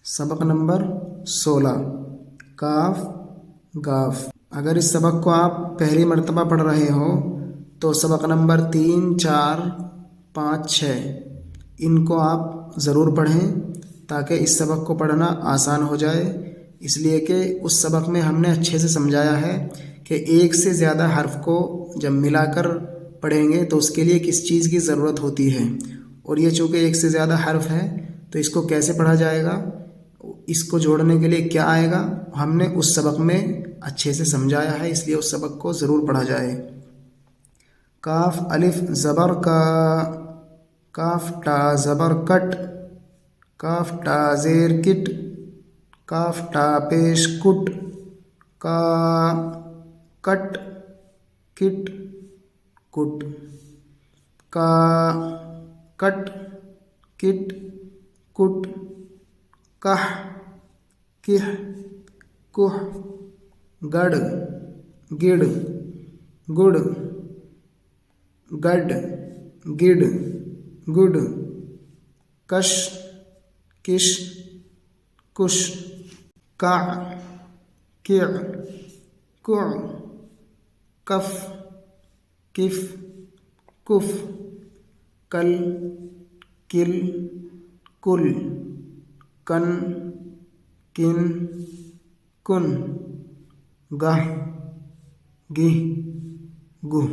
سبق نمبر 16 کاف گاف۔ اگر اس سبق کو آپ پہلی مرتبہ پڑھ رہے ہو تو سبق نمبر 3، 4، 5، 6 ان کو آپ ضرور پڑھیں تاکہ اس سبق کو پڑھنا آسان ہو جائے، اس لیے کہ اس سبق میں ہم نے اچھے سے سمجھایا ہے کہ ایک سے زیادہ حرف کو جب ملا کر پڑھیں گے تو اس کے لیے کس چیز کی ضرورت ہوتی ہے، اور یہ چونکہ ایک سے زیادہ حرف ہے تو اس کو کیسے پڑھا جائے گا، اس کو جوڑنے کے لیے کیا آئے گا، ہم نے اس سبق میں اچھے سے سمجھایا ہے، اس لیے اس سبق کو ضرور پڑھا جائے۔ کاف الف زبر کا، کاف ٹا زبر کٹ، کاف ٹا زیر کٹ، کاف ٹا پیش کٹ، کا کٹ کٹ کٹ، کا کٹ کٹ کٹ، کح کح کح، گڑ گڑ گڑ، گڈ گڈ گڈ، کش کش کش، کع کع کع، کف کف کف، کل کل کل، کن کن کن، گہ گہ گہ۔